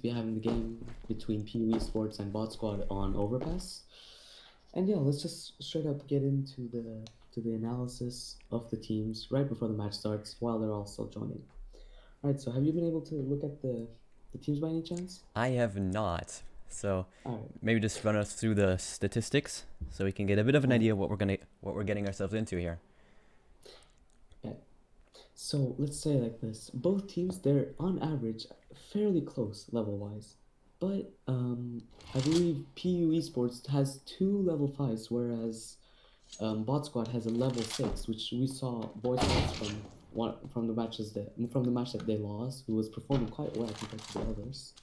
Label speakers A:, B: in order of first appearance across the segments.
A: be having the game between Piu Esports and BotSquaddd on Overpass. And yeah, let's just straight up get into the analysis of the teams right before the match starts while they're all still joining. All right, so have you been able to look at the teams by any chance?
B: I have not. So
A: All right.
B: maybe just run us through the statistics so we can get a bit of an idea what we're getting ourselves into here.
A: Yeah. So let's say like this: both teams, they're on average fairly close level-wise, but I believe PU Esports has 2 level 5s, whereas BotSquaddd has a level 6, which we saw voice notes from the match that they lost, who was performing quite well compared to the others.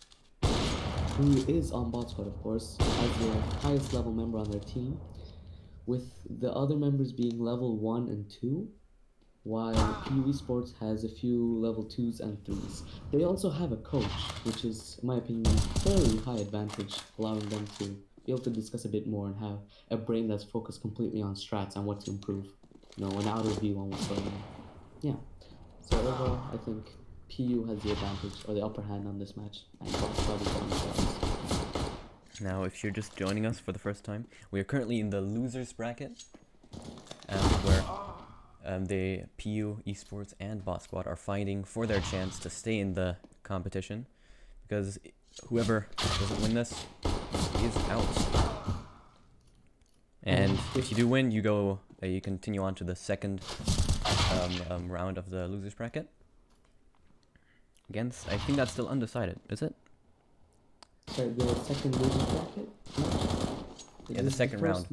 A: Who is on BotSquaddd, of course, as the highest level member on their team, with the other members being level 1 and 2, while Piu Esports has a few level 2s and 3s. They also have a coach, which is, in my opinion, fairly high advantage, allowing them to be able to discuss a bit more and have a brain that's focused completely on strats and what to improve. An outer view on what's going on. Yeah. So overall, I think PU has the advantage or the upper hand on this match, and BotSquaddd is on the strats.
B: Now, if you're just joining us for the first time, we are currently in the losers bracket, where the PU Esports and BotSquaddd are fighting for their chance to stay in the competition, because whoever doesn't win this is out. And if you do win, you continue on to the second round of the losers bracket. Against, I think that's still undecided, is it?
A: Sorry, the second losers bracket?
B: Yeah, the second round.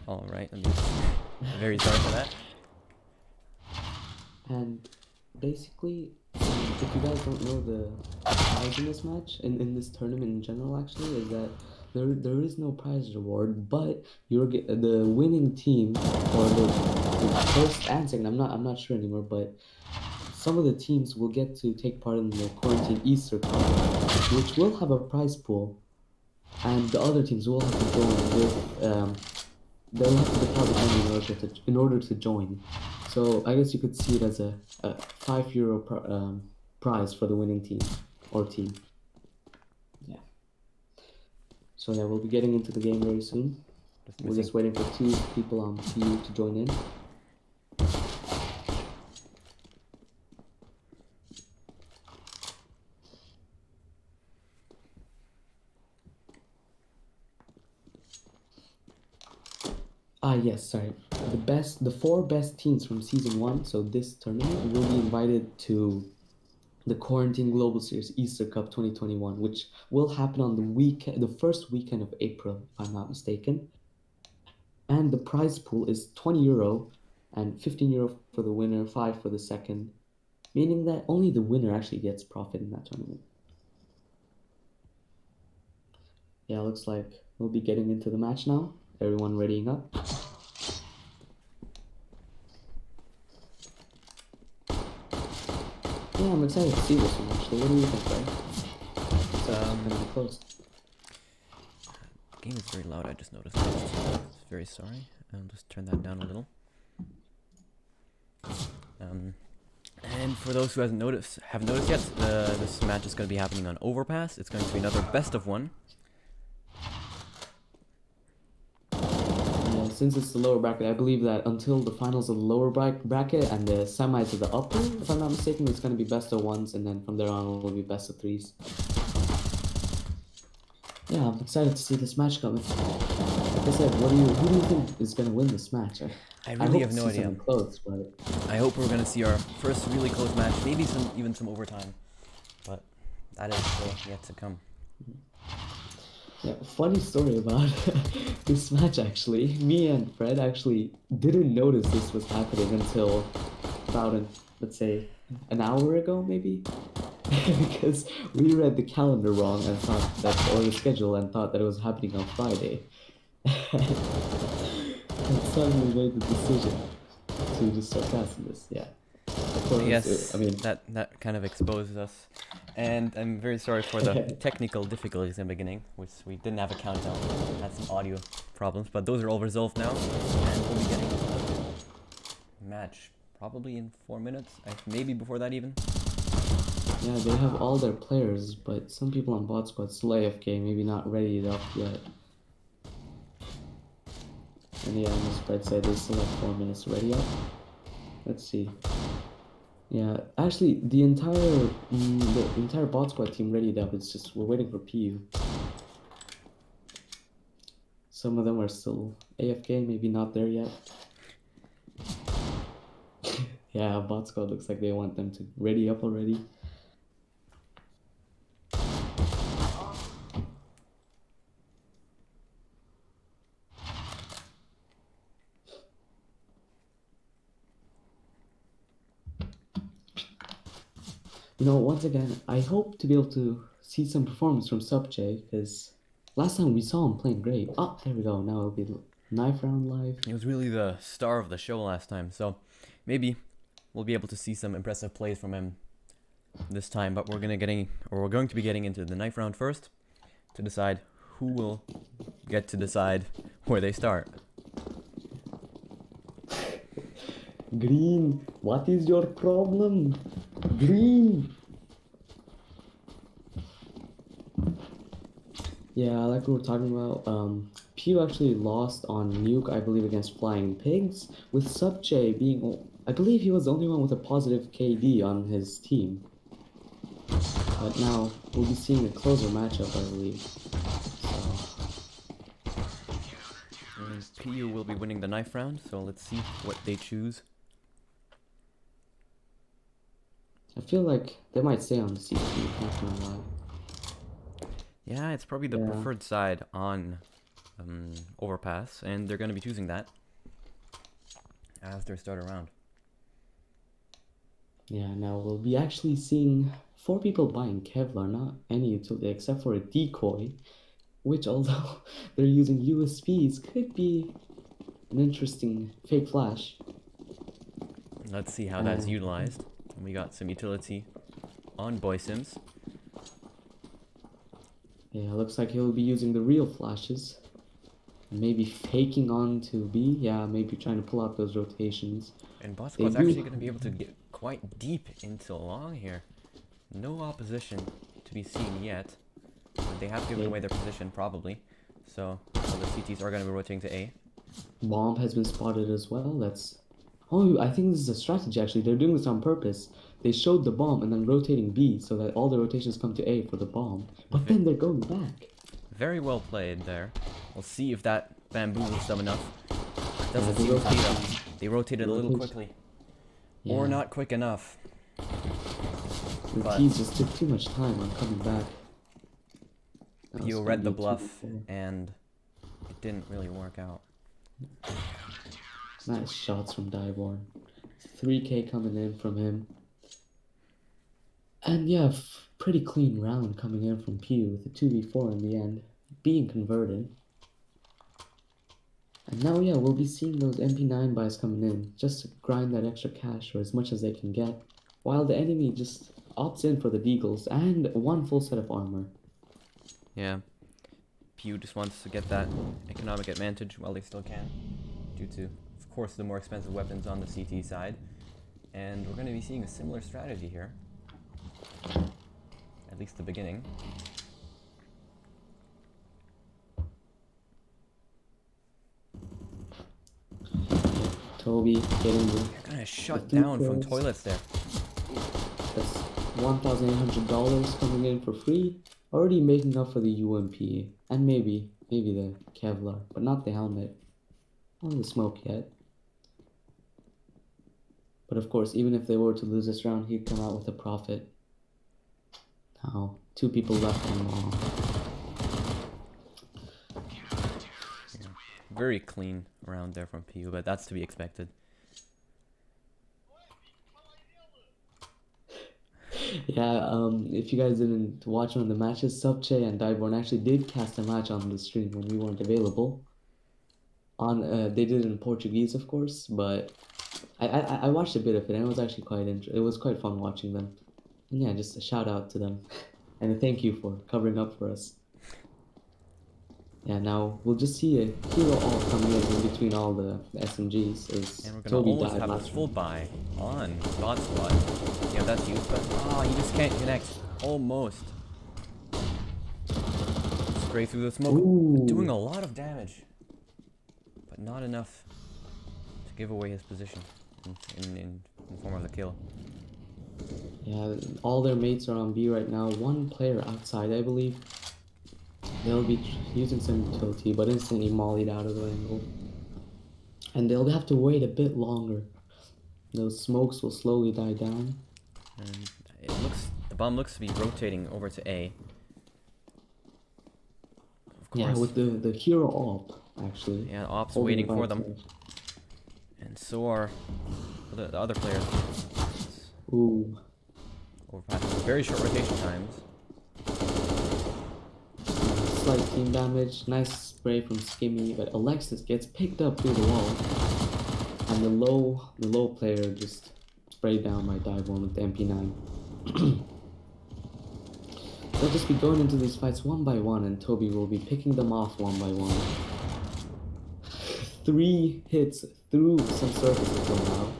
B: All right, I'm very sorry for that.
A: And basically, if you guys don't know the prize in this match, in this tournament in general, actually, is that there is no prize reward, but the winning team, or the first and second, I'm not sure anymore, but some of the teams will get to take part in the Quarantine Easter Cup, which will have a prize pool, and the other teams will have to join with they'll have to deposit money in order to join. So I guess you could see it as a €5 prize for the winning team or team. Yeah. So yeah, we'll be getting into the game very soon. We're just waiting for 2 people on PU to join in. Yes, sorry. The 4 best teams from season 1, so this tournament, will be invited to the Quarantine Global Series Easter Cup 2021, which will happen on the first weekend of April, if I'm not mistaken. And the prize pool is €20 and €15 for the winner, 5 for the second, meaning that only the winner actually gets profit in that tournament. Yeah, looks like we'll be getting into the match now. Everyone readying up. Yeah, I'm excited to see this one actually. What do you think, Fred? It's gonna be close.
B: The game is very loud, I just noticed. I'm very sorry. I'll just turn that down a little. And for those who haven't noticed yet, this match is going to be happening on Overpass. It's going to be another best of 1.
A: Since it's the lower bracket, I believe that until the finals of the lower bracket and the semis of the upper, if I'm not mistaken, it's going to be best of 1s, and then from there on it will be best of 3s. Yeah, I'm excited to see this match coming. Like I said, who do you think is going to win this match?
B: I really have no idea.
A: Close, but
B: I hope we're going to see our first really close match, maybe even some overtime, but that is still yet to come.
A: Yeah, funny story about this match actually. Me and Fred actually didn't notice this was happening until about let's say an hour ago maybe. Because we read the calendar wrong and or the schedule, and thought that it was happening on Friday. And suddenly made the decision to just start casting this, yeah.
B: Yes, that kind of exposes us, and I'm very sorry for the technical difficulties in the beginning, which we didn't have a countdown, had some audio problems, but those are all resolved now, and we'll be getting a match probably in 4 minutes, maybe before that even.
A: Yeah, they have all their players, but some people on bot squad still AFK, maybe not ready up yet. And yeah, on the spread side, they still have 4 minutes ready up. Let's see. Yeah, actually, the entire bot squad team readied up. It's just we're waiting for PU. Some of them are still AFK, maybe not there yet. Yeah, bot squad looks like they want them to ready up already. You know, once again, I hope to be able to see some performance from Subjay, because last time we saw him playing great. Oh, there we go. Now it'll be knife round live.
B: He was really the star of the show last time, so maybe we'll be able to see some impressive plays from him this time. But we're going to be getting into the knife round first to decide who will get to decide where they start.
A: Green, what is your problem? Green! Yeah, like we were talking about, Pew actually lost on Nuke, I believe, against Flying Pigs, with Subjay being, I believe he was the only one with a positive KD on his team. But now, we'll be seeing a closer matchup, I believe.
B: And PU will be winning the knife round, so let's see what they choose.
A: I feel like they might stay on the CT, not gonna lie.
B: Yeah, it's probably the preferred side on Overpass, and they're going to be choosing that as their starter round.
A: Yeah, now we'll be actually seeing 4 people buying Kevlar, not any utility except for a decoy, which although they're using USPs could be an interesting fake flash.
B: Let's see how that's utilized. We got some utility on Boy Sims.
A: Yeah, looks like he'll be using the real flashes. Maybe faking on to B. Yeah, maybe trying to pull out those rotations.
B: And BotSquadd's actually going to be able to get quite deep into long here. No opposition to be seen yet. But they have given away their position, probably. So the CTs are going to be rotating to A.
A: Bomb has been spotted as well. That's... Oh, I think this is a strategy, actually. They're doing this on purpose. They showed the bomb and then rotating B so that all the rotations come to A for the bomb. But then they're going back.
B: Very well played there. We'll see if that bamboozles them enough. Doesn't seem to be them. They rotated a little quickly. Yeah. Or not quick enough.
A: The T's just took too much time on coming back.
B: You read the bluff, and it didn't really work out.
A: Nice shots from Dieborn. 3k coming in from him. And yeah, pretty clean round coming in from Pew with a 2v4 in the end, being converted. And now, yeah, we'll be seeing those MP9 buys coming in, just to grind that extra cash or as much as they can get, while the enemy just opts in for the deagles and 1 full set of armor.
B: Yeah, Pew just wants to get that economic advantage while they still can, due to, of course, the more expensive weapons on the CT side. And we're going to be seeing a similar strategy here. At least the beginning.
A: Toby getting the...
B: You're gonna shut down from toilets there.
A: That's $1,800 coming in for free. Already making up for the UMP. And maybe the Kevlar, but not the helmet. Not the smoke yet. But of course, even if they were to lose this round, he'd come out with a profit. Now, 2 people left on long.
B: Yeah. Very clean round there from PU, but that's to be expected.
A: Yeah, if you guys didn't watch one of the matches, Subche and Dieborn actually did cast a match on the stream when we weren't available. They did it in Portuguese, of course, but I watched a bit of it, and it was actually it was quite fun watching them. And yeah, just a shout out to them, and a thank you for covering up for us. Yeah, now we'll just see a hero all coming in between all the SMGs as
B: And we're gonna
A: Toby
B: almost
A: died
B: have a
A: last
B: full
A: round.
B: buy on BotSquaddd. Yeah, that's huge, but he just can't connect. Almost. Spray through the smoke, doing
A: Ooh,
B: a lot of damage, but not enough to give away his position in form of the kill.
A: yeah, all their mates are on B right now. One player outside, I believe. They'll be using some utility, but instantly mollied out of the angle. And they'll have to wait a bit longer. Those smokes will slowly die down.
B: And the bomb looks to be rotating over to A. Of
A: Yeah,
B: course,
A: with the hero op, actually.
B: yeah, Op's
A: Holding it
B: waiting
A: by
B: for them,
A: itself.
B: and so are the other players.
A: Ooh.
B: Overpass, very short rotation times.
A: Slight team damage. Nice spray from Skimmy, but Alexis gets picked up through the wall. And the low player just sprayed down by dive one with the MP9. They'll just be going into these fights one by one, and Toby will be picking them off one by one. 3 hits through some surfaces till now.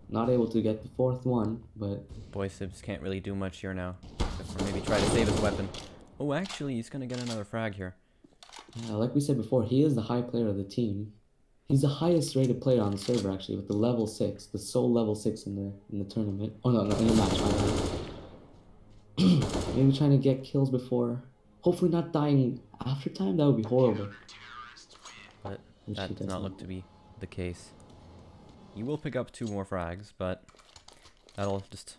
A: Not able to get the 4th one, but
B: BotSquaddd can't really do much here now, except for maybe try to save his weapon. Oh, actually, he's gonna get another frag here.
A: yeah, like we said before, he is the high player of the team. He's the highest rated player on the server actually, with the level 6, the sole level 6 in the tournament. Oh no, in the match, my bad. Maybe trying to get kills before, hopefully not dying after time. That would be horrible.
B: But
A: Which he
B: that does not
A: doesn't.
B: look to be the case. He will pick up 2 more frags, but that'll just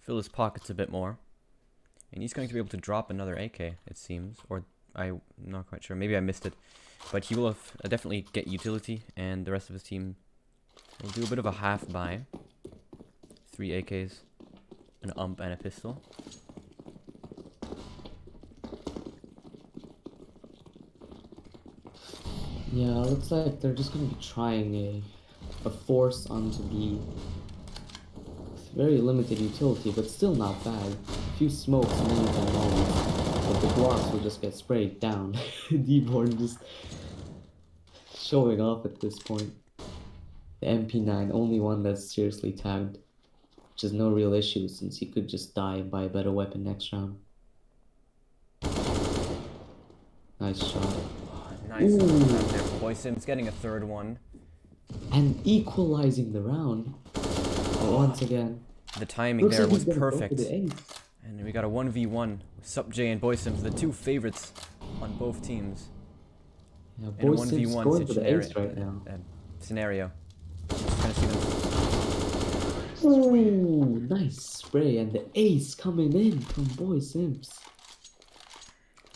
B: fill his pockets a bit more. And he's going to be able to drop another AK, it seems. Or I'm not quite sure. Maybe I missed it. But he will have, definitely get utility, and the rest of his team will do a bit of a half buy. 3 AKs, an ump, and a pistol.
A: Yeah, looks like they're just gonna be trying a force onto B. Very limited utility, but still not bad. A few smokes and then you can molly. But the blocks will just get sprayed down. D-Born just showing off at this point. The MP9, only one that's seriously tagged. Which is no real issue since he could just die and buy a better weapon next round. Nice shot.
B: Nice
A: Ooh,
B: overtime there for BotSquaddd getting a 3rd one.
A: and equalizing the round. Once again.
B: The timing
A: Looks
B: there
A: like
B: was
A: he's gonna go for
B: perfect.
A: the ace.
B: And we got a 1v1 with SupJ and BotSquaddd, the 2 favorites on both teams.
A: Yeah,
B: In a
A: Boy Sims
B: 1v1
A: going for the ace right now.
B: scenario. Just gonna see them.
A: Ooh, nice spray and the ace coming in from Boy Sims.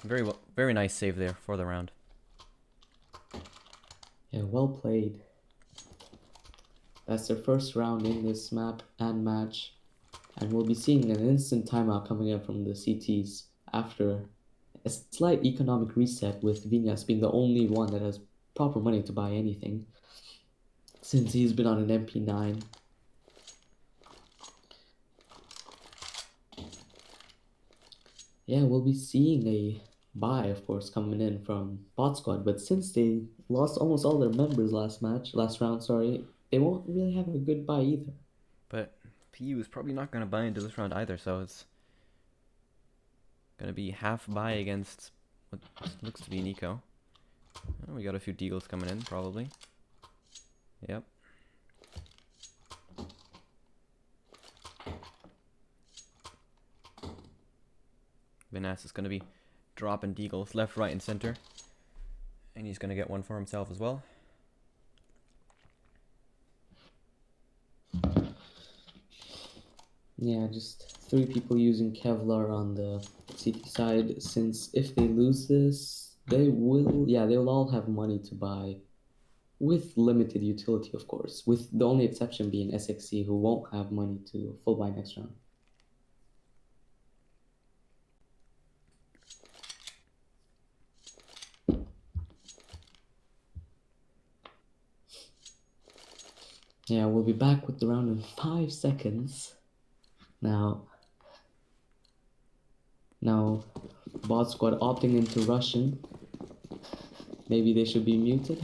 B: Very nice save there for the round.
A: Yeah, well played. That's their first round in this map and match. And we'll be seeing an instant timeout coming in from the CTs after a slight economic reset with Vinyas being the only one that has proper money to buy anything since he's been on an MP9. Yeah, we'll be seeing a buy, of course, coming in from BotSquaddd, but since they lost almost all their members last round, sorry, they won't really have a good buy either.
B: But Piu is probably not gonna buy into this round either, so it's gonna be half buy against what looks to be Nico. Oh, we got a few deagles coming in, probably. Yep. Vinas is going to be dropping deagles left, right, and center. And he's going to get one for himself as well.
A: Yeah, just 3 people using Kevlar on the CT side, since if they lose this, they'll all have money to buy, with limited utility, of course, with the only exception being SXC, who won't have money to full buy next round. Yeah, we'll be back with the round in 5 seconds. Now, BotSquaddd opting into Russian. Maybe they should be muted.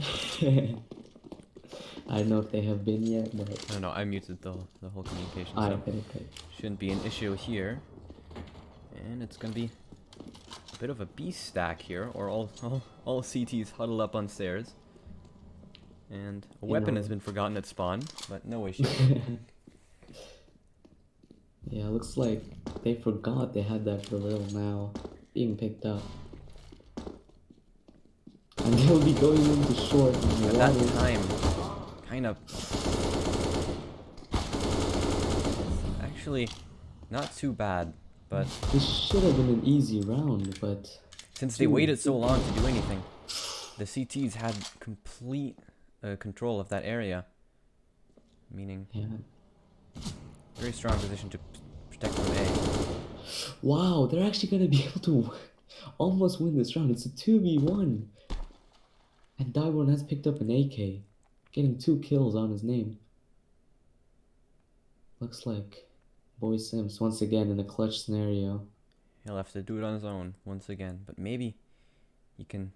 A: I don't know if they have been yet, but
B: I don't know. I muted the whole communication,
A: I
B: so
A: okay.
B: shouldn't be an issue here. And it's gonna be a bit of a beast stack here, or all CTs huddle up on stairs. And a
A: You
B: weapon
A: know.
B: has been forgotten at spawn, but no issue.
A: Yeah, looks like they forgot they had that gorilla now being picked up. And they'll be going into short in the
B: At that
A: water.
B: time, kind of actually not too bad, but
A: This should have been an easy round, but
B: since they waited so long to do anything, the CTs had complete control of that area, meaning
A: yeah.
B: very strong position to protect from A.
A: Wow, they're actually gonna be able to almost win this round. It's a 2v1. And Daiwon has picked up an AK, getting 2 kills on his name. Looks like Boy Sims once again in a clutch scenario.
B: He'll have to do it on his own once again, but maybe he can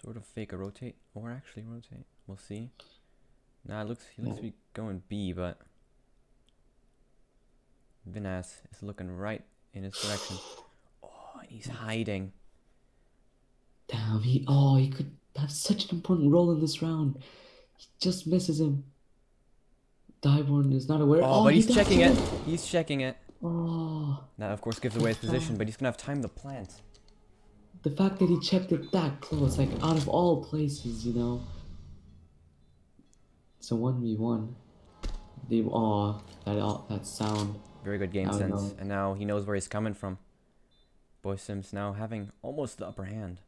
B: sort of fake a rotate or actually rotate. We'll see. Nah, he looks to be going B, but Vinas is looking right in his direction. Oh, and he's hiding.
A: Damn, he could have such an important role in this round. He just misses him. Daiborn is not aware.
B: Oh, but
A: He
B: he's
A: does
B: checking it.
A: it.
B: He's checking it.
A: Oh,
B: That, of course, gives away his position, but he's gonna have time to plant.
A: the fact that he checked it that close, like out of all places, you know. It's a 1v1. That sound.
B: Very good game
A: Now we
B: sense,
A: know.
B: and now he knows where he's coming from. Boy Sims now having almost the upper hand.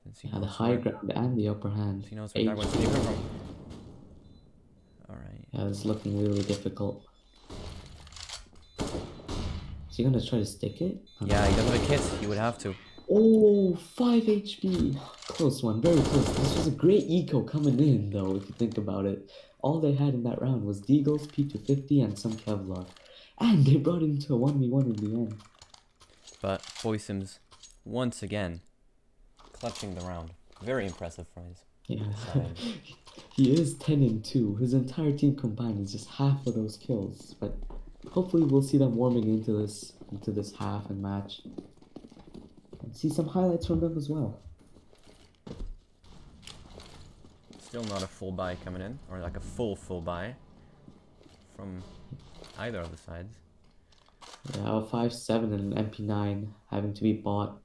B: Since he
A: Yeah, the
B: knows
A: high
B: where,
A: ground and the upper hand.
B: he knows where that one's coming from. Alright.
A: Yeah, it's looking really difficult. Is he gonna try to stick it?
B: Yeah, he doesn't have a kit. He would have to.
A: Oh, 5 HP. Close one, very close. This was a great eco coming in, though, if you think about it. All they had in that round was Deagles, P250, and some Kevlar. And they brought it into a 1v1 in the end.
B: But Boy Sims, once again, clutching the round. Very impressive for his
A: Yeah.
B: side.
A: He is 10-2. His entire team combined is just half of those kills. But hopefully we'll see them warming into this half and match. And see some highlights from them as well.
B: Still not a full buy coming in, or like a full buy from either of the sides.
A: Yeah, a 5.7 and an MP9 having to be bought.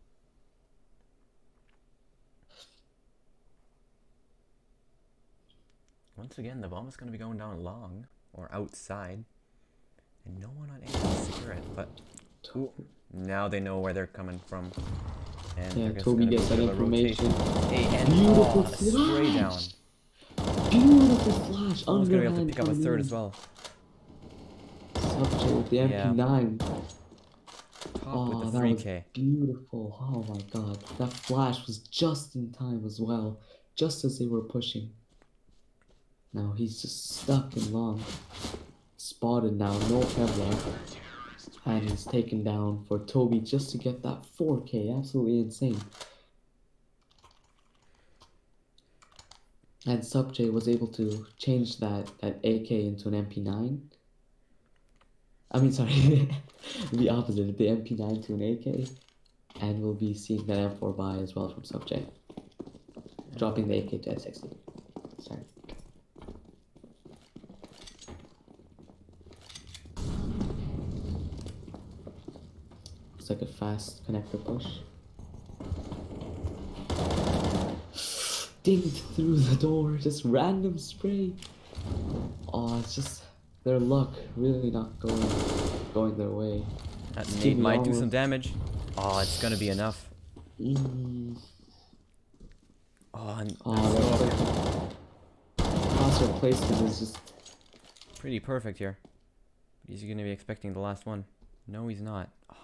B: Once again, the bomb is going to be going down long, or outside, and no one on A can secure it, but ooh, now they know where they're coming from. And
A: Yeah,
B: there's
A: Toby
B: gonna be
A: gets
B: a
A: that
B: bit of a
A: information.
B: rotation. Hey, and
A: Beautiful
B: a spray down.
A: flash! Beautiful flash.
B: Someone's gonna be able to
A: Underhand
B: pick up a
A: coming
B: third
A: in.
B: as well.
A: Subject with the MP9.
B: Top with the
A: that
B: 3K.
A: was beautiful. Oh my god. That flash was just in time as well. Just as they were pushing. Now he's just stuck in long. Spotted now, no Kevlar. And he's taken down for Toby just to get that 4K. Absolutely insane. And Subjay was able to change that AK into an MP9. I mean, sorry, the opposite, the MP9 to an AK. And we'll be seeing that M4 buy as well from Subjay. Dropping the AK to S60. Sorry. Looks like a fast connector push. Dinged through the door, just random spray. Oh, it's just their luck really not going their way.
B: That
A: Just
B: nade
A: give me
B: might do
A: almost-
B: some damage. Oh, it's gonna be enough. Oh, and
A: Oh, crosshair placement is just
B: pretty perfect here. He's gonna be expecting the last one. No, he's not. Oh.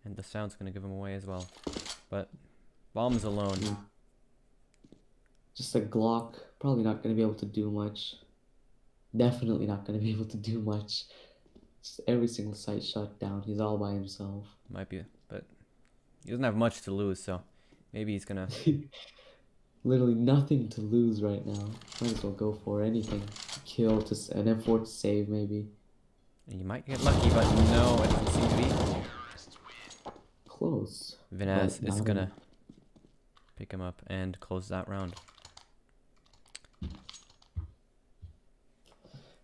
B: And the sound's gonna give him away as well. But bombs alone.
A: just a Glock. Probably not going to be able to do much. Definitely not going to be able to do much. Just every single site shut down. He's all by himself.
B: Might be, but he doesn't have much to lose, so maybe he's gonna
A: Literally nothing to lose right now. Might as well go for anything. Kill to an M4 to save maybe.
B: And you might get lucky, but no, it doesn't seem to be.
A: Close.
B: Vinas
A: But
B: is
A: not
B: gonna
A: enough.
B: pick him up and close that round.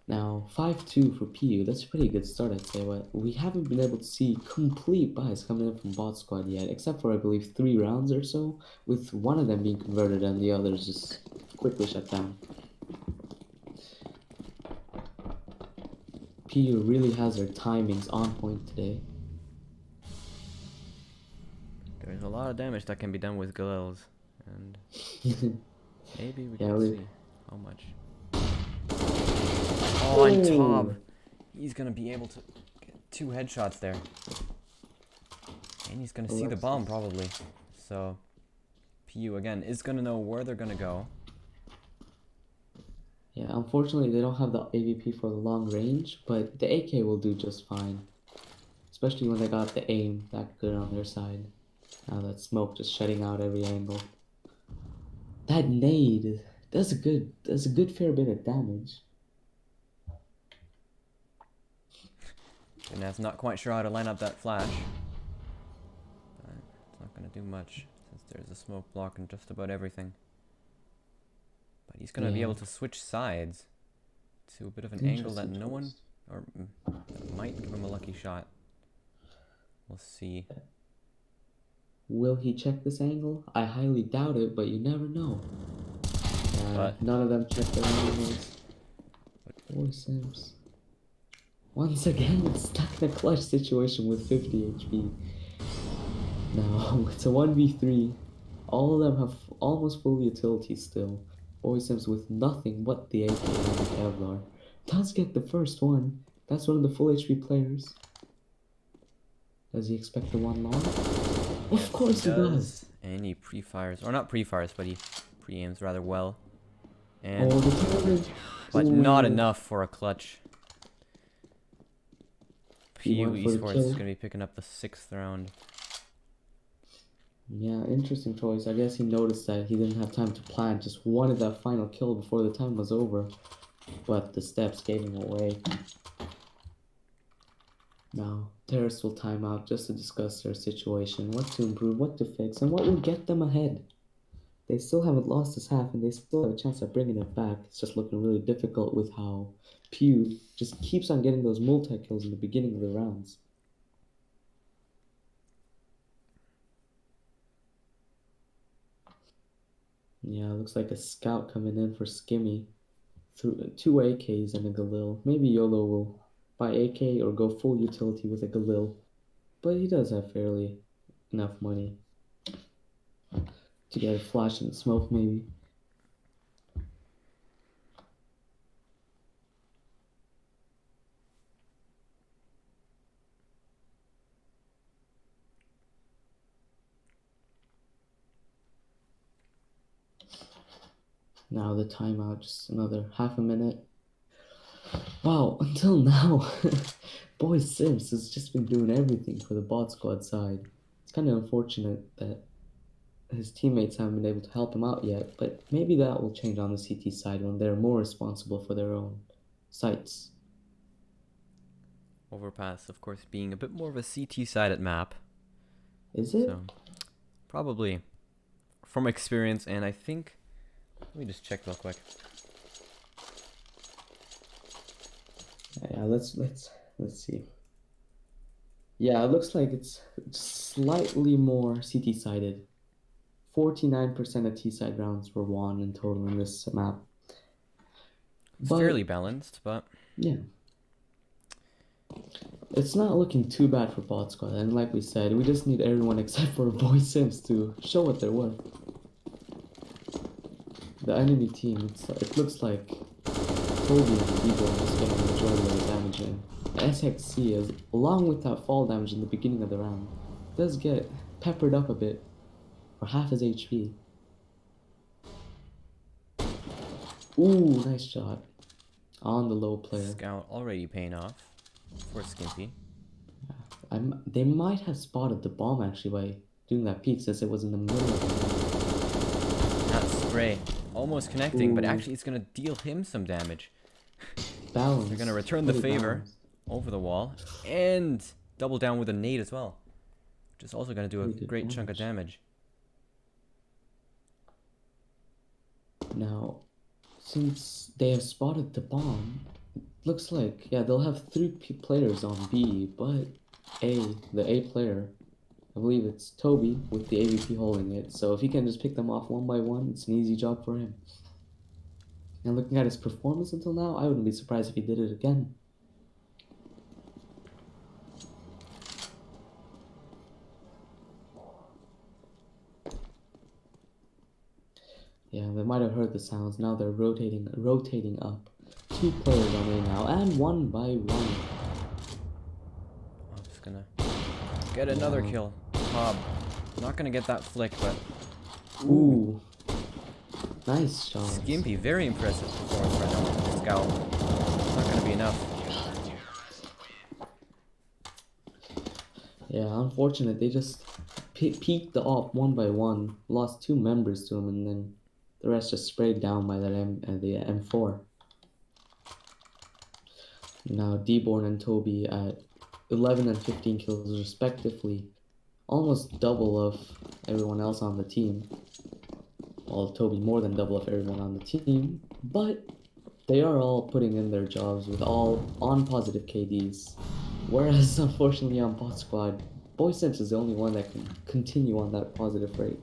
A: Now 5-2 for Piu. That's a pretty good start, I'd say. But we haven't been able to see complete buys coming in from BotSquaddd yet, except for I believe 3 rounds or so, with one of them being converted and the others just quickly shut down. Piu really has their timings on point today.
B: There's a lot of damage that can be done with Galils, and maybe we
A: Yeah,
B: can
A: we.
B: see how much. Oh, on top! He's gonna be able to get 2 headshots there. And he's gonna see the bomb probably. So, Piu again is gonna know where they're gonna go.
A: Yeah, unfortunately they don't have the AVP for the long range, but the AK will do just fine. Especially when they got the aim that good on their side. Now that smoke just shutting out every angle. That nade does a good fair bit of damage.
B: And that's not quite sure how to line up that flash. But it's not gonna do much since there's a smoke blocking just about everything. But he's gonna be able to switch sides to a bit of an angle that no one, or that might give him a lucky shot. We'll see.
A: Will he check this angle? I highly doubt it, but you never know.
B: But
A: none of them check their angles. Boy Sims. Once again, it's stuck in a clutch situation with 50 HP. Now, it's a 1v3. All of them have almost full utility still. Boy Sims with nothing but the AK and the Kevlar. Does get the first one. That's one of the full HP players. Does he expect the one long? Of course he does.
B: And he pre-fires, or not pre-fires, but he pre-aims rather well. And
A: the tournament.
B: but not enough for a clutch. Piu Esports is going to be picking up the 6th round.
A: Yeah, interesting choice. I guess he noticed that he didn't have time to plan, just wanted that final kill before the time was over. But the steps gave him away. Now, Terrace will time out just to discuss their situation, what to improve, what to fix, and what will get them ahead. They still haven't lost this half, and they still have a chance at bringing it back. It's just looking really difficult with how Piu just keeps on getting those multi-kills in the beginning of the rounds. Yeah, looks like a scout coming in for Skimmy. Through 2 AKs and a Galil. Maybe YOLO will buy AK or go full utility with a Galil. But he does have fairly enough money to get a flash in the smoke maybe. Now the timeout, just another half a minute. Wow, until now, Boy Sims has just been doing everything for the BotSquaddd side. It's kind of unfortunate that his teammates haven't been able to help him out yet, but maybe that will change on the CT side when they're more responsible for their own sites.
B: Overpass, of course, being a bit more of a CT-sided map.
A: Is it?
B: So, probably from experience, and I think... Let me just check real quick.
A: Yeah, let's see. Yeah, it looks like it's slightly more CT-sided. 49% of T-side rounds were won in total in this map.
B: It's fairly balanced, but...
A: Yeah. It's not looking too bad for BotSquaddd, and like we said, we just need everyone except for Boy Sims to show what they're worth. The enemy team, it looks like Toby and Vigo are just getting the majority of the damage in. SXC, is, along with that fall damage in the beginning of the round, does get peppered up a bit for half his HP. Ooh, nice shot. On the low player.
B: Scout already paying off for Skimpy.
A: They might have spotted the bomb actually by doing that peek since it was in the middle of the round.
B: That's spray. Almost connecting, but
A: Ooh.
B: actually it's gonna deal him some damage.
A: Balance.
B: They're gonna return the
A: Fully
B: favor
A: balanced.
B: over the wall and double down with a nade as well, which is also gonna do a
A: Pretty good
B: great chunk of damage.
A: Now, since they have spotted the bomb, looks like, yeah, they'll have three players on B, but the A player, I believe it's Toby with the AVP holding it. So if he can just pick them off one by one, it's an easy job for him. And looking at his performance until now, I wouldn't be surprised if he did it again. Yeah, they might have heard the sounds. Now they're rotating up. Two players on A now, and one by one.
B: I'm just gonna get another kill. Bob. Not gonna get that flick, but
A: ooh. Nice shot.
B: Skimpy, very impressive performance right now with the scout. It's not gonna be enough.
A: Yeah, unfortunate. They just peeked the op one by one, lost two members to him, and then the rest just sprayed down by that the M4. Now Deborn and Toby at 11 and 15 kills respectively, almost double of everyone else on the team. Well, Toby more than double of everyone on the team, but they are all putting in their jobs with all on positive KDs. Whereas, unfortunately, on BotSquaddd, BoySims is the only one that can continue on that positive rate,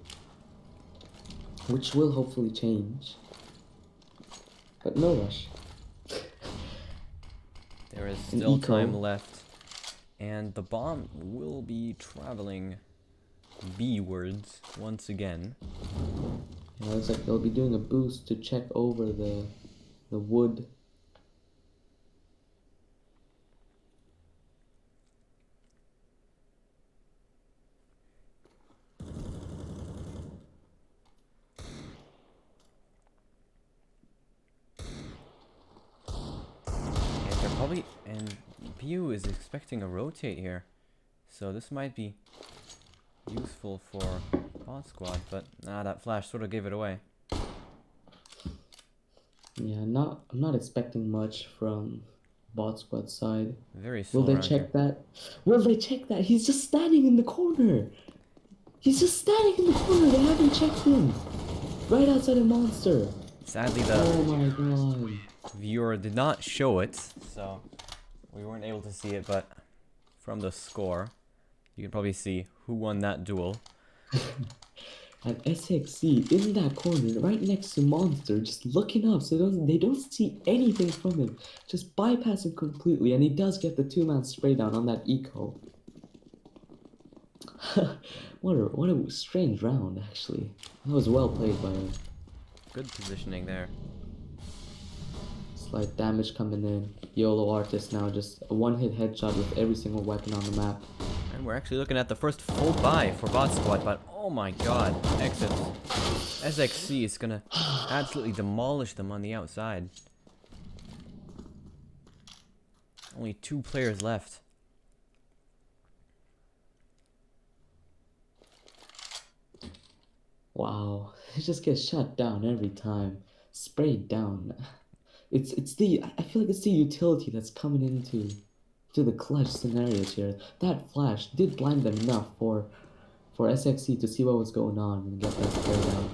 A: which will hopefully change. But no rush.
B: There is still time left, and the bomb will be traveling B-wards once again.
A: Yeah, looks like they'll be doing a boost to check over the wood.
B: And Piu is expecting a rotate here, so this might be useful for BotSquaddd, but that flash sort of gave it away.
A: Yeah, I'm not expecting much from BotSquaddd side.
B: Very slow.
A: Will they check that? Will they check that? He's just standing in the corner. He's just standing in the corner. They haven't checked him. Right outside a monster.
B: Sadly, the
A: oh my god.
B: Viewer did not show it, so we weren't able to see it, but from the score, you can probably see who won that duel.
A: And SXC in that corner, right next to Monster, just looking up, so they don't see anything from him. Just bypass him completely, and he does get the two-man spray down on that eco. what a strange round, actually. That was well played by him.
B: Good positioning there.
A: Slight damage coming in. YOLO Artist now just a one-hit headshot with every single weapon on the map.
B: And we're actually looking at the first full buy for BotSquaddd, but oh my god, exits. SXC is gonna absolutely demolish them on the outside. Only two players left.
A: Wow, it just gets shut down every time. Sprayed down. I feel like it's the utility that's coming into the clutch scenarios here. That flash did blind them enough for SXC to see what was going on and get that spray down.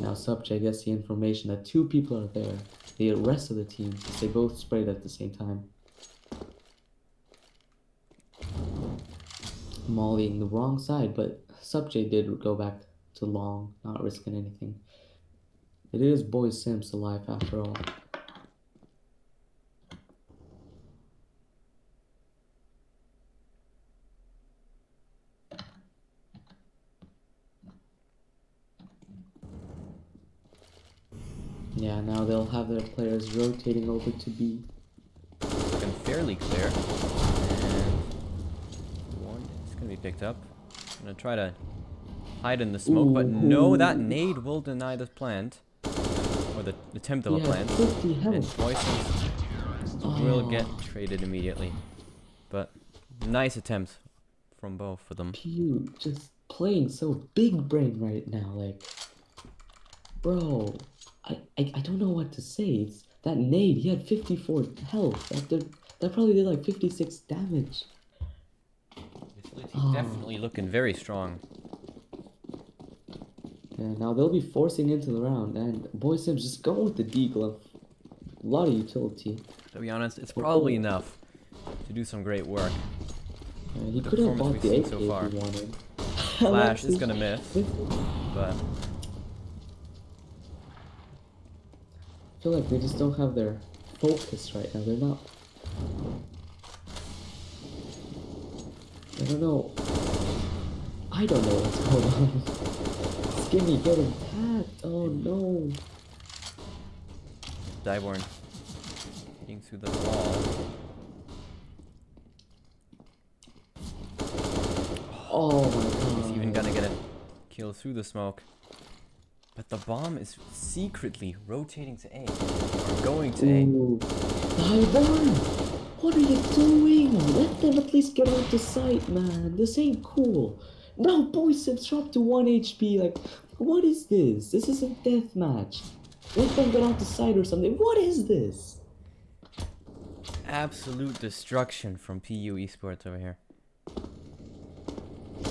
A: Now Subject gets the information that two people are there. The rest of the team, since they both sprayed at the same time. Mollying the wrong side, but Subject did go back to long, not risking anything. It is BoySims alive after all. Yeah, now they'll have their players rotating over to B.
B: Looking fairly clear. And one is going to be picked up. I'm going to try to hide in the smoke, but no, that nade will deny the plant. Or the attempt of a plant. And BoySims will get traded immediately. But nice attempt from both of them.
A: Piu just playing so big brain right now, like Bro, I don't know what to say. It's that nade, he had 54 health. That probably did like 56 damage.
B: This Philly team
A: Oh,
B: definitely looking very strong.
A: yeah, now they'll be forcing into the round, and Boy Sims just go with the deagle. A lot of utility.
B: To be honest, it's
A: Oh,
B: probably enough to do some great work.
A: he
B: The
A: could have
B: performance
A: bought
B: we've
A: the
B: seen
A: AK
B: so
A: if
B: far.
A: he wanted.
B: Flash is
A: Alexis
B: gonna miss, but
A: I feel like they just don't have their focus right now. They're not. I don't know. I don't know what's going on. Skinny getting tapped. Oh no.
B: Dieborn getting through the wall.
A: Oh my god.
B: He's even gonna get a kill through the smoke. But the bomb is secretly rotating to A. Or going to A.
A: Ooh. Taiwan! What are you doing? Let them at least get out to sight, man. This ain't cool. No, Boy Sims dropped to 1 HP. Like, what is this? This isn't deathmatch. Let them get out to sight or something. What is this?
B: Absolute destruction from Piu Esports over here.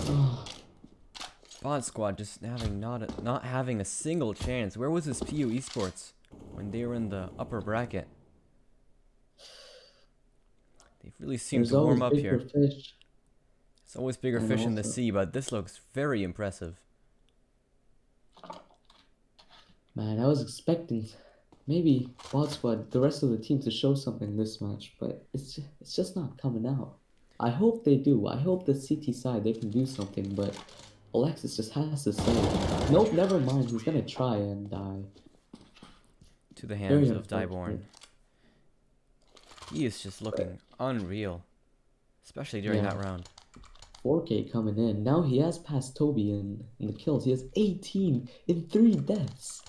A: Oh,
B: BotSquaddd just having not having a single chance. Where was this Piu Esports when they were in the upper bracket? They really seem
A: there's
B: to warm
A: always
B: up
A: bigger
B: here.
A: fish.
B: It's always bigger
A: And
B: fish in the
A: also,
B: sea, but this looks very impressive.
A: man, I was expecting maybe BotSquaddd, the rest of the team, to show something this match, but it's just not coming out. I hope they do. I hope the CT side they can do something, but Alexis just has to say, nope, never mind. He's gonna try and die.
B: To the
A: Very
B: hands of Dieborn.
A: unfortunate.
B: He is just looking unreal, especially during
A: Yeah,
B: that round.
A: 4K coming in. Now he has passed Toby in the kills. He has 18 in 3 deaths.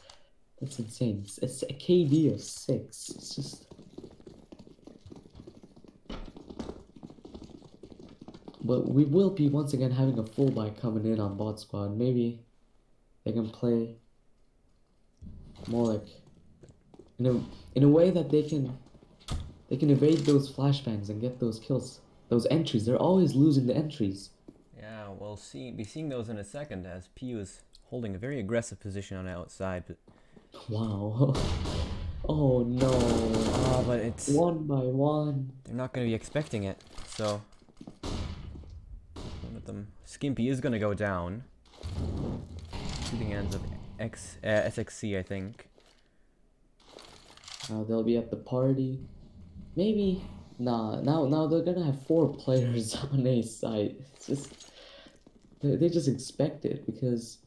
A: That's insane. It's a KD of 6. It's just. But we will be once again having a full buy coming in on BotSquaddd. Maybe they can play more like in a way that they can evade those flashbangs and get those kills, those entries. They're always losing the entries.
B: Yeah, we'll be seeing those in a second as Piu is holding a very aggressive position on the outside. But
A: Wow. Oh no.
B: oh, but it's
A: 1 by 1.
B: they're not going to be expecting it. So one of them, Skimpy, is going to go down to the hands of SXC, I think.
A: Now they'll be at the party. Maybe. Nah. Now they're gonna have 4 players on a site. It's just they just expect it because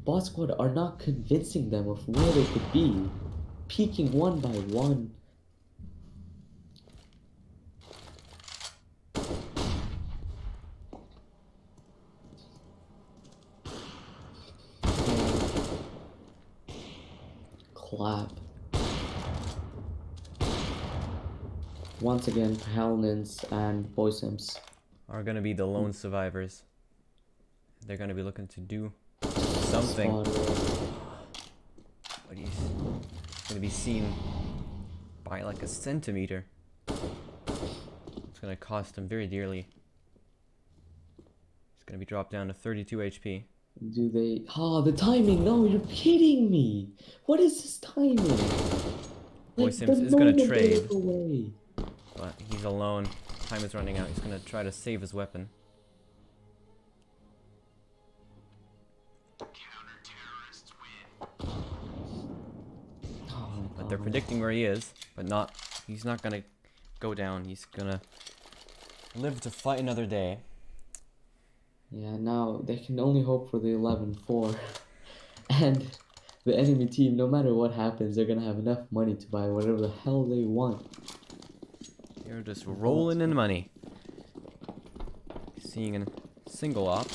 A: BotSquaddd are not convincing them of where they could be, peaking 1 by 1. Clap. Once again, Halnins and Boy Sims
B: Are going to be the lone survivors. They're going to be looking to do something. But he's going to be seen by like a centimeter. It's going to cost him very dearly. He's going to be dropped down to 32 HP.
A: Do they? Ah, the timing! No, you're kidding me! What is this timing?
B: Boy
A: Like,
B: Sims
A: the
B: is going to
A: moment they
B: trade,
A: look away.
B: but he's alone. Time is running out. He's going to try to save his weapon.
A: Oh,
B: But they're
A: God.
B: predicting where he is, but not. He's not going to go down. He's going to live to fight another day.
A: Yeah, now they can only hope for the 11-4. And the enemy team, no matter what happens, they're gonna have enough money to buy whatever the hell they want.
B: They're just rolling in money. Seeing a single op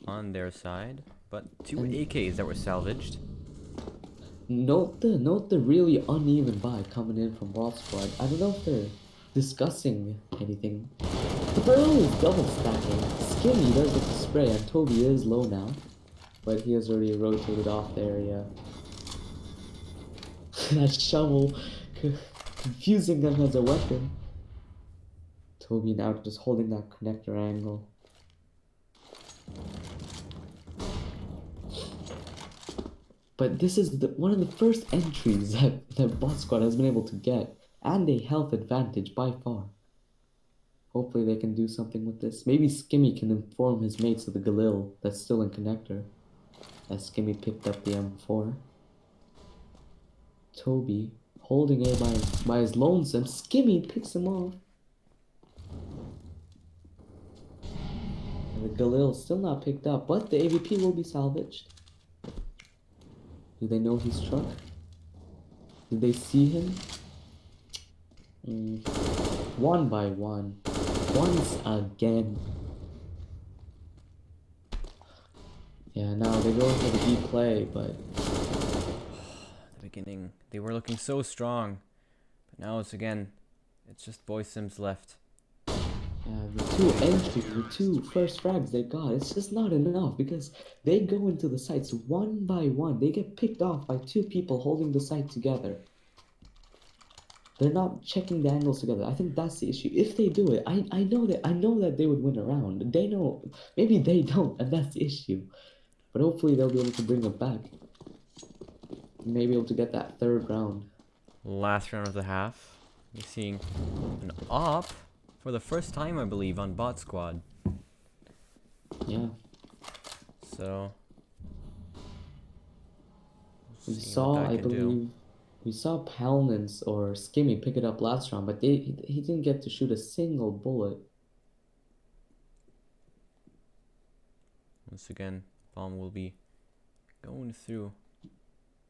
B: on their side, but 2
A: And
B: AKs that were salvaged.
A: note the really uneven buy coming in from BotSquaddd. I don't know if they're discussing anything. But they're always double stacking. Skinny does get the spray, and Toby is low now. but he has already rotated off the area. That shovel, confusing them as a weapon. Toby now just holding that connector angle. But this is one of the first entries that BotSquaddd has been able to get, and a health advantage by far. Hopefully they can do something with this. Maybe Skimmy can inform his mates of the Galil that's still in connector, as Skimmy picked up the M4. Toby holding A by his lonesome. Skimmy picks him off. And the Galil still not picked up, but the AVP will be salvaged. Do they know he's struck? Did they see him? One by one. Once again. Yeah, now they go for the B play, but...
B: The beginning, they were looking so strong. But now it's just Boy Sims left.
A: The two entries, the two first frags they got, it's just not enough because they go into the sites one by one. They get picked off by two people holding the site together. They're not checking the angles together. I think that's the issue. If they do it, I know that they would win a round. They know, maybe they don't, and that's the issue. But hopefully they'll be able to bring it back. Maybe able to get that third round.
B: Last round of the half. We're seeing an op for the first time, I believe, on BotSquaddd.
A: Yeah.
B: So
A: We saw, I believe, we saw Palnance or Skimmy pick it up last round, but he didn't get to shoot a single bullet.
B: Once again, bomb will be going through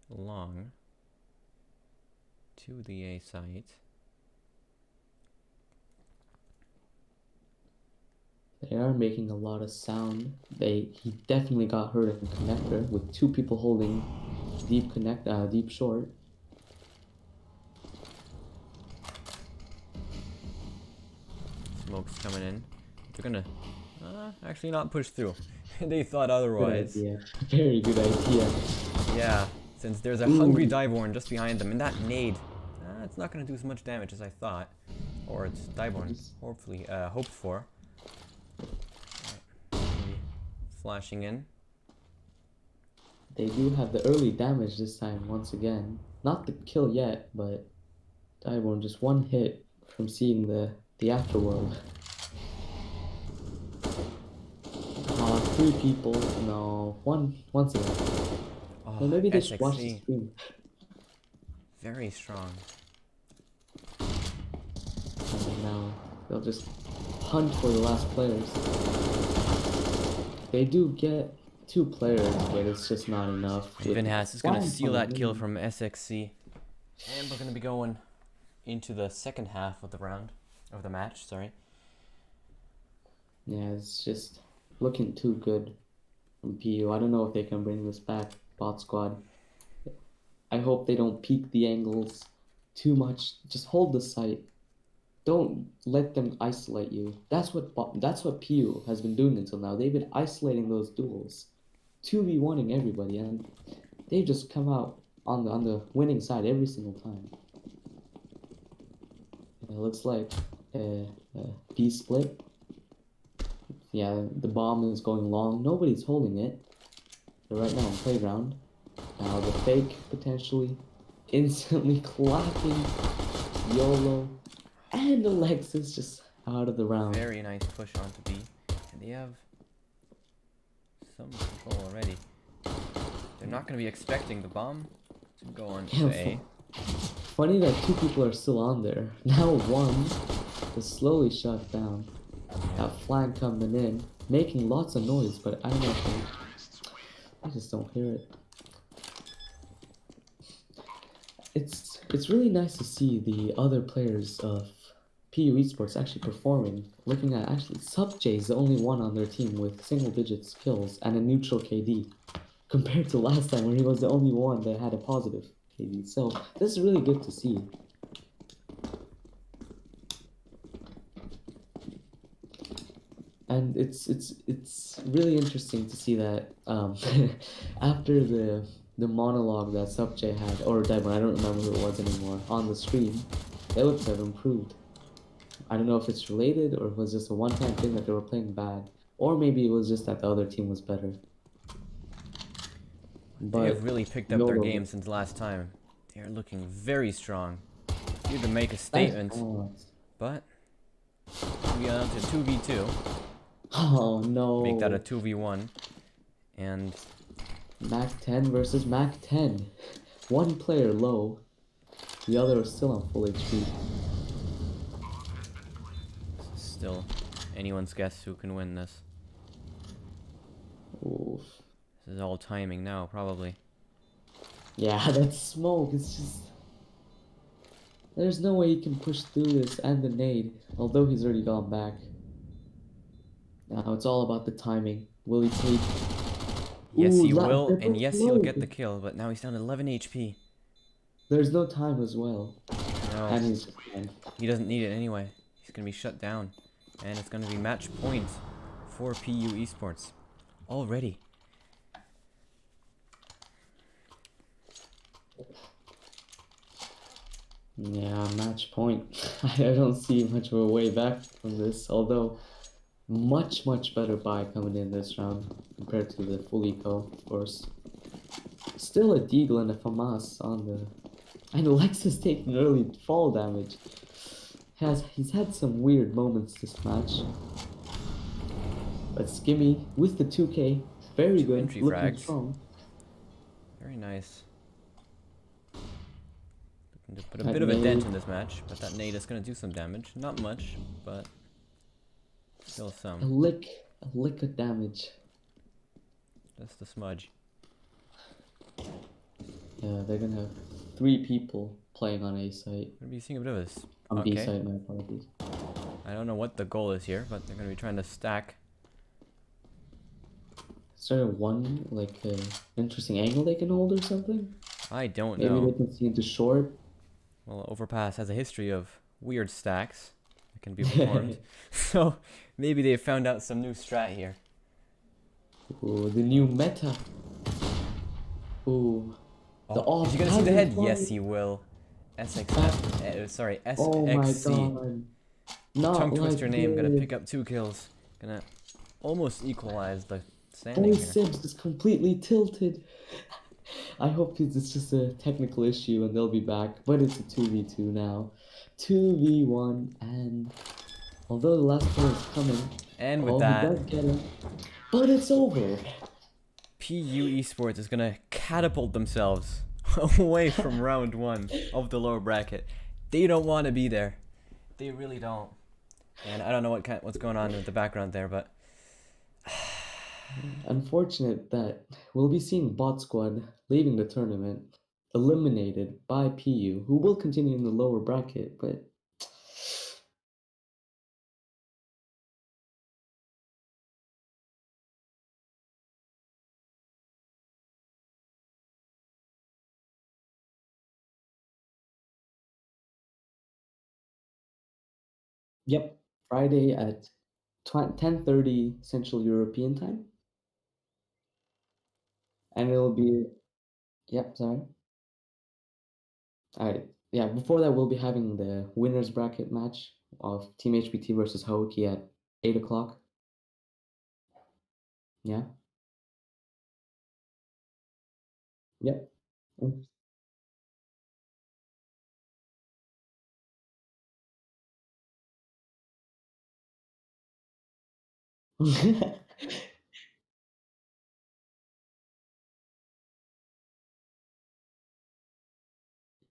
B: long to the A site.
A: They are making a lot of sound. He definitely got hurt in connector with two people holding deep short.
B: Smoke's coming in. They're gonna actually not push through. They thought otherwise.
A: Good idea. Very good idea.
B: Yeah, since there's a hungry Dieborn just behind them, and that nade, it's not gonna do as much damage as I thought, or it's Dieborn hopefully hoped for. Flashing in.
A: They do have the early damage this time once again. Not the kill yet, but Dieborn just one hit from seeing the afterworld. Three people. No, once again.
B: Oh,
A: Well, maybe they should watch the
B: SXC.
A: stream.
B: Very strong.
A: And now they'll just hunt for the last players. They do get two players, but it's just not enough.
B: Vinhas is gonna steal that kill from SXC. And we're gonna be going into the second half of the round. Of the match, sorry.
A: Yeah, it's just looking too good from PU. I don't know if they can bring this back, BotSquaddd. I hope they don't peek the angles too much. Just hold the site. Don't let them isolate you. That's what PU has been doing until now. They've been isolating those duels, 2v1ing everybody, and they just come out on the winning side every single time. It looks like B split. Yeah, the bomb is going long. Nobody's holding it. They're right now on playground. Now the fake potentially instantly clapping YOLO. And Alexis just out of the round.
B: Very nice push onto B. And they have some control already. They're not going to be expecting the bomb to go on to A.
A: Funny that two people are still on there. Now one is slowly shut down. That flank coming in, making lots of noise, but I don't know if I just don't hear it. It's really nice to see the other players of Piu Esports actually performing. Looking at actually SubJ is the only one on their team with single digits kills and a neutral KD, compared to last time where he was the only one that had a positive KD. So this is really good to see. And it's really interesting to see that after the monologue that Subjay had, or Diamond, I don't remember who it was anymore, on the stream, they looked to have improved. I don't know if it's related or if it was just a one-time thing that they were playing bad, or maybe it was just that the other team was better.
B: They have
A: But
B: really picked up their
A: YOLO.
B: game since last time. They are looking very strong. Due to make a
A: Nice
B: statement,
A: balance.
B: but we got to 2v2.
A: Oh
B: Make that a
A: no.
B: 2v1. And
A: Mac 10 versus Mac 10. One player low, the other is still on full HP.
B: still anyone's guess who can win this.
A: Oof.
B: This is all timing now, probably.
A: Yeah, that smoke is just... There's no way he can push through this and the nade, although he's already gone back. Now it's all about the timing. Will he take...
B: Yes, he
A: Ooh,
B: will, and
A: triple
B: yes, he'll get the
A: flood.
B: kill, but now he's down 11 HP.
A: There's no time as well.
B: No,
A: And he's just dead.
B: he doesn't need it anyway. He's gonna be shut down. And it's gonna be match point for Piu Esports. Already.
A: Yeah, match point. I don't see much of a way back from this, although much better buy coming in this round compared to the full eco, of course. Still a Deagle and a FAMAS on the... And Alexis taking early fall damage. He's had some weird moments this match. But Skimmy with the 2k, very
B: Two
A: good,
B: entry
A: looking
B: frags.
A: strong.
B: Very nice. Looking to put a
A: That
B: bit of a
A: nade.
B: dent in this match, but that nade is gonna do some damage. Not much, but still
A: A
B: some.
A: lick of damage.
B: Just a smudge.
A: Yeah, they're gonna have 3 people playing on A site.
B: We're gonna be seeing a bit of this.
A: On B
B: Okay.
A: site, my apologies.
B: I don't know what the goal is here, but they're gonna be trying to stack.
A: Is there one like interesting angle they can hold or something?
B: I don't
A: Maybe
B: know.
A: they can see into short.
B: Well, Overpass has a history of weird stacks that can be performed. So maybe they found out some new strat here.
A: Ooh, the new meta. Ooh. The
B: Oh,
A: off
B: is he gonna see the head?
A: fly.
B: Yes, he will. Sorry,
A: Oh my
B: SXC.
A: god. Not
B: Tongue
A: like
B: twister name, gonna
A: this.
B: pick up 2 kills. Gonna almost equalize the
A: Boy
B: standing here.
A: Sims is completely tilted. I hope it's just a technical issue and they'll be back, but it's a 2v2 now. 2v1, and although the last player is coming,
B: And with
A: oh, he
B: that,
A: does get him, but it's over.
B: Piu Esports is gonna catapult themselves away from round 1 of the lower bracket. They don't want to be there. They really don't. And I don't know what's going on in the background there, but
A: Unfortunate that we'll be seeing BotSquaddd leaving the tournament, eliminated by PU, who will continue in the lower bracket, but yep, Friday at 10:30 Central European time, and it'll be, yep, sorry. All right, yeah. Before that, we'll be having the winners bracket match of Team HBT versus Haukki at 8 o'clock. Yeah. Yep.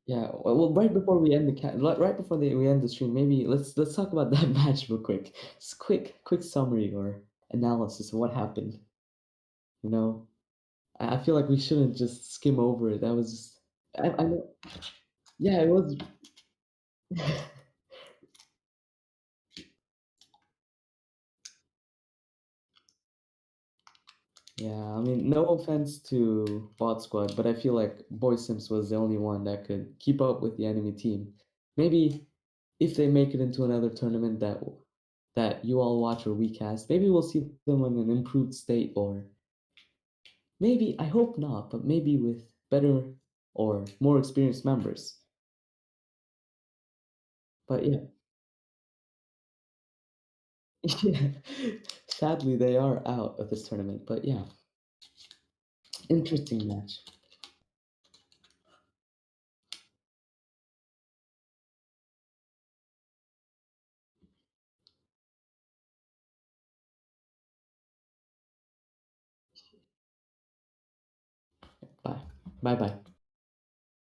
A: Yeah. Well, right before we end right before we end the stream, maybe let's talk about that match real quick. Just quick summary or analysis of what happened. You know, I feel like we shouldn't just skim over it. That was just, I know. Yeah, it was. Yeah, I mean, no offense to Bot Squad, but I feel like Boy Sims was the only one that could keep up with the enemy team. Maybe if they make it into another tournament, that you all watch or we cast. Maybe we'll see them in an improved state, or maybe, I hope not, but maybe with better or more experienced members. But yeah, yeah. Sadly, they are out of this tournament. But yeah, interesting match. Bye. Bye bye.